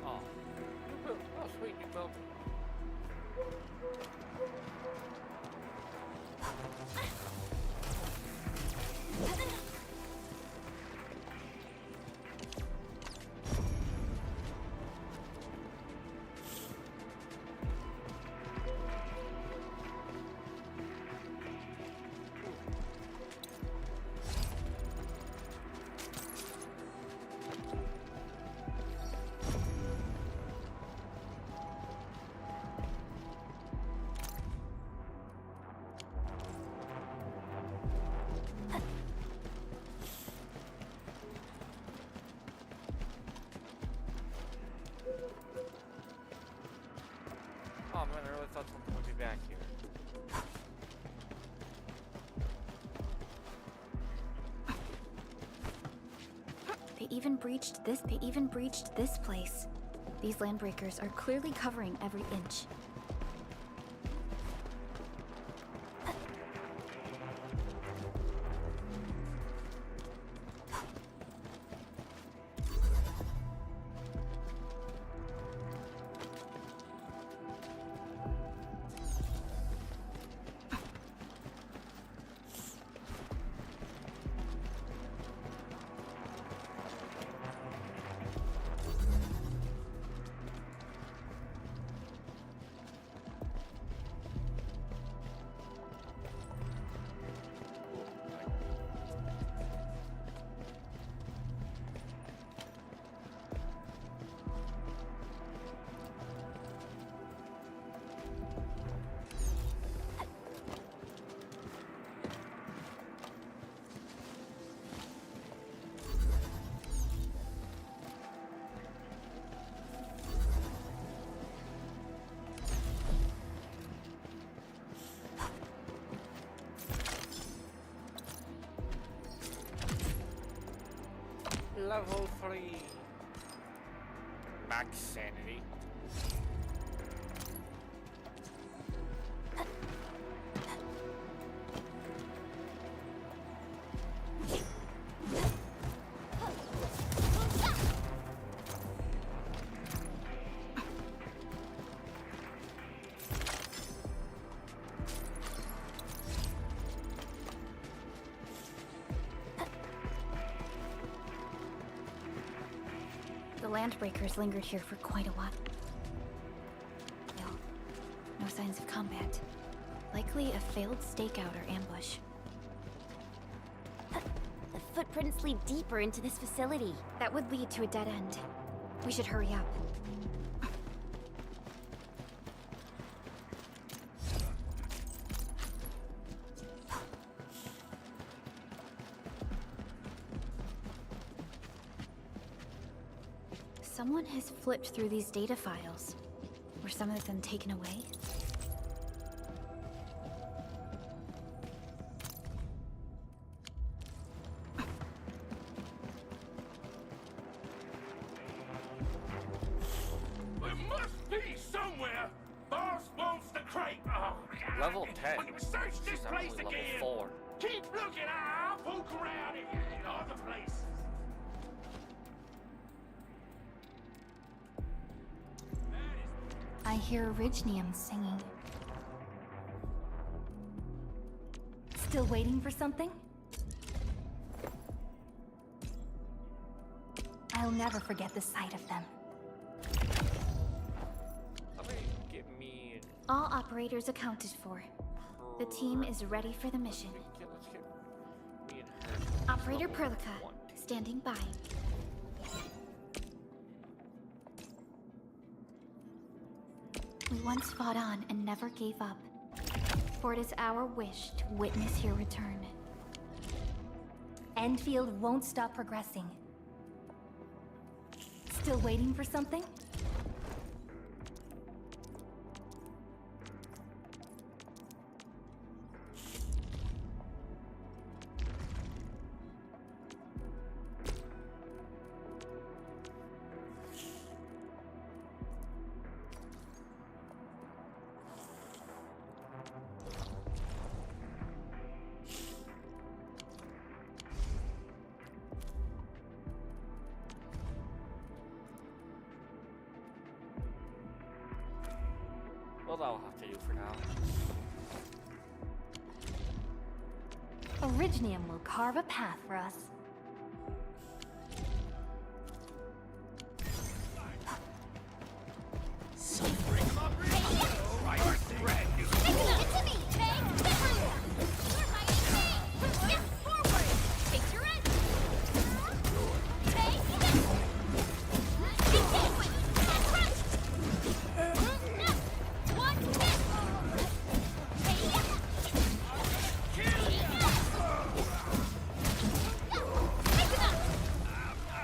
Oh, sweet, you built. Oh man, I really thought something would be back here. They even breached this place. These Landbreakers are clearly covering every inch. Level 3. Max sanity. landbreakers lingered here for quite a while. No signs of combat. Likely a failed stakeout or ambush. The footprints lead deeper into this facility. That would lead to a dead end. We should hurry up. Someone has flipped through these data files. Were some of them taken away? There must be somewhere. Boss wants the crate. Oh, God. Level 10. We can search this She's place actually again. level 4. Keep looking. I'll poke around in other places. I hear Orignium singing. Still waiting for something? I'll never forget the sight of them. I'm gonna get me and All operators accounted for. The team is ready for the mission. let's get me and her. Operator level Perlica, 1. standing by. We once fought on and never gave up. For it is our wish to witness your return. Endfield won't stop progressing. Still waiting for something? Well, that'll have to do for now. Orignium will carve a path for us.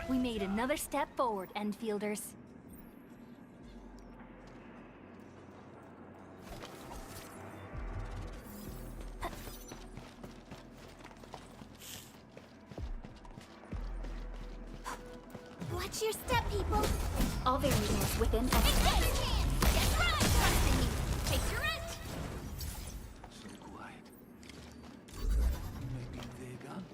We made another step forward, Enfielders. Watch your step, people. All variables within Take estimate. this chance. Get right. Trust in you. Take your end. So quiet. Maybe they're gone?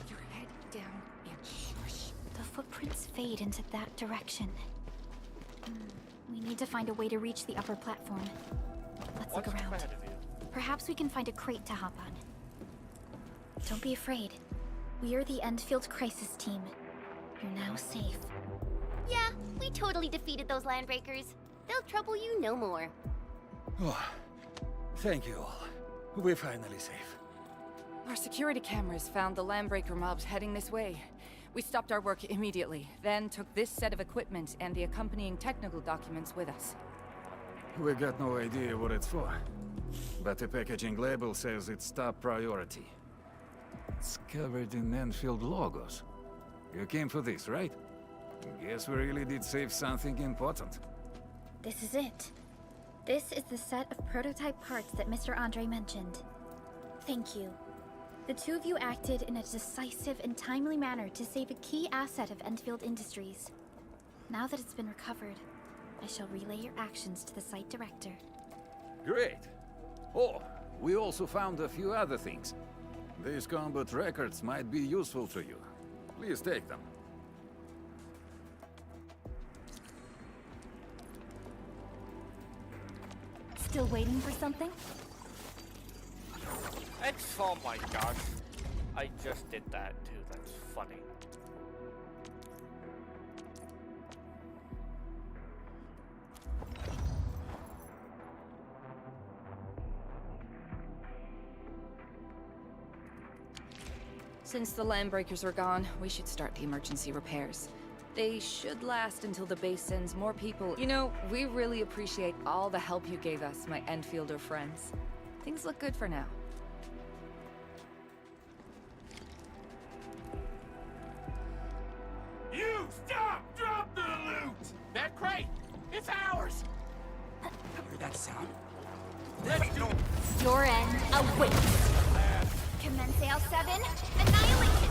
Your head down and shush. The footprints fade into that direction. We need to find a way to reach the upper platform. Let's What's look around. ahead of you? Perhaps we can find a crate to hop on. Don't be afraid. We are the Endfield Crisis Team. You're now safe. Yeah, we totally defeated those landbreakers. They'll trouble you no more. Oh, thank you all. We're finally safe. Our security cameras found the landbreaker mobs heading this way. We stopped our work immediately, then took this set of equipment and the accompanying technical documents with us. We got no idea what it's for. But the packaging label says it's top priority. It's covered in Enfield logos. You came for this, right? Guess we really did save something important. This is it. This is the set of prototype parts that Mr. Andre mentioned. Thank you. The two of you acted in a decisive and timely manner to save a key asset of Endfield Industries. Now that it's been recovered, I shall relay your actions to the site director. Great. Oh, we also found a few other things. These combat records might be useful to you. Please take them. Still waiting for something? Oh my gosh. I just did that too. That's funny. Since the landbreakers are gone, we should start the emergency repairs. They should last until the base sends more people. You know, we really appreciate all the help you gave us, my endfielder friends. Things look good for now. You stop! Drop the loot! That crate! It's ours! Hear that sound? Let's do it! Your end awaits. Commence L7, annihilation.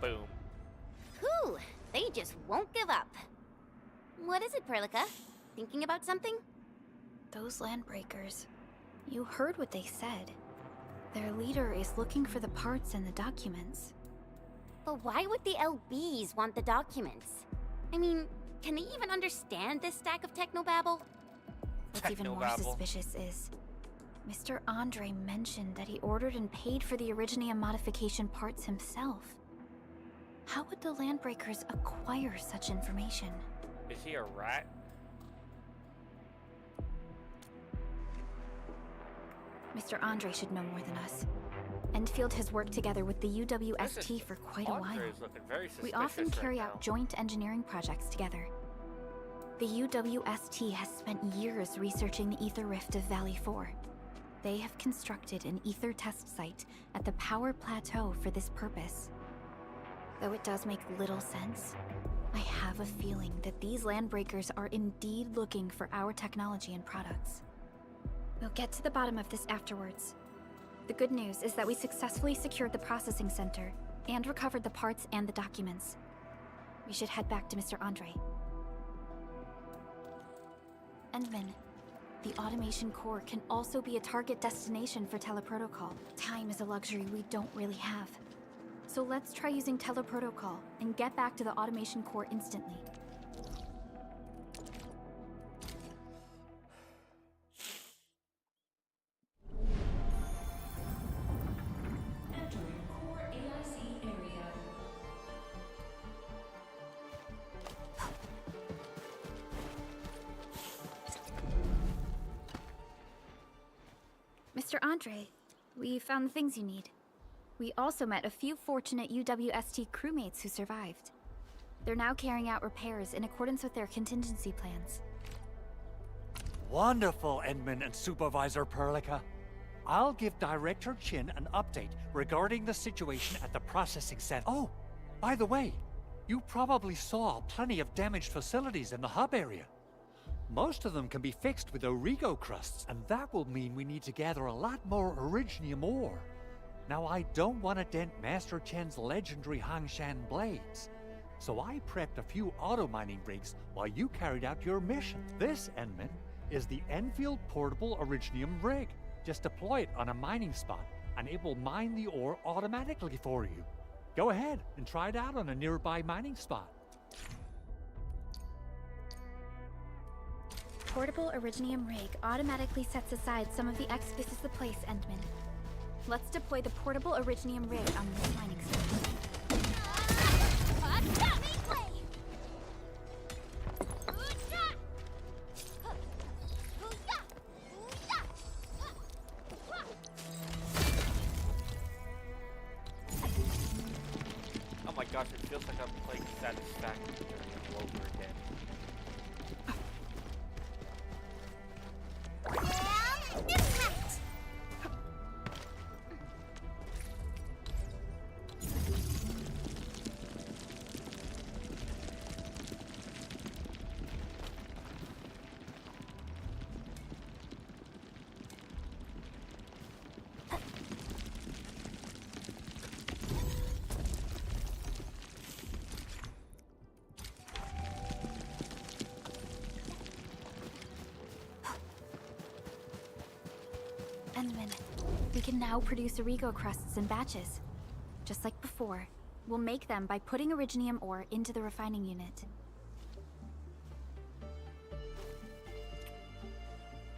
Boom. Whew, they just won't give up. What is it, Perlica? Thinking about something? Those landbreakers. You heard what they said. Their leader is looking for the parts and the documents. But why would the LBs want the documents? I mean, can they even understand this stack of technobabble? What's even more suspicious is Mr. Andre mentioned that he ordered and paid for the Originium modification parts himself. How would the Landbreakers acquire such information? Is he a rat? Mr. Andre should know more than us. Endfield has worked together with the UWST for quite a while. Andre's looking very We often suspicious carry right out now. joint engineering projects together. The UWST has spent years researching the ether rift of Valley 4. They have constructed an ether test site at the power plateau for this purpose. Though it does make little sense, I have a feeling that these landbreakers are indeed looking for our technology and products. We'll get to the bottom of this afterwards. The good news is that we successfully secured the processing center and recovered the parts and the documents. We should head back to Mr. Andre. Endman, the automation core can also be a target destination for teleprotocol. Time is a luxury we don't really have. So let's try using teleprotocol and get back to the automation core instantly. Entering core AIC area. Mr. Andre, we found the things you need. We also met a few fortunate UWST crewmates who survived. They're now carrying out repairs in accordance with their contingency plans. Wonderful, Edmund and Supervisor Perlica. I'll give Director Chin an update regarding the situation at the processing center. Oh, by the way, you probably saw plenty of damaged facilities in the hub area. Most of them can be fixed with Origo crusts, and that will mean we need to gather a lot more Originium ore. Now, I don't want to dent Master Chen's legendary Hangshan blades, so I prepped a few auto-mining rigs while you carried out your mission. This, Enman, is the Enfield Portable Originium rig. Just deploy it on a mining spot, and it will mine the ore automatically for you. Go ahead and try it out on a nearby mining spot. Portable Originium rig automatically sets aside some of the This is the place, Endman. Let's deploy the portable Originium rig on this mining site. Oh my gosh, it feels like I'm playing Satisfaction all over again. Endman, we can now produce Origo crusts in batches. Just like before, we'll make them by putting Originium ore into the refining unit.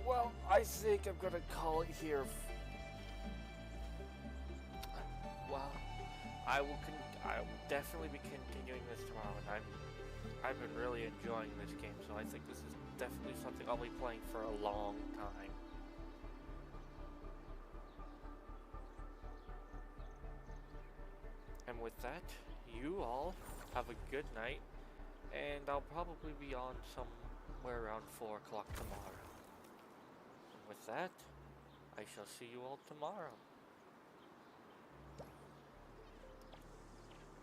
Well, I think I'm gonna call it here. Well, I will definitely be continuing this tomorrow, and I've been really enjoying this game, so I think this is definitely something I'll be playing for a long time. And with that, you all have a good night, and I'll probably be on somewhere around 4 o'clock tomorrow. And with that, I shall see you all tomorrow.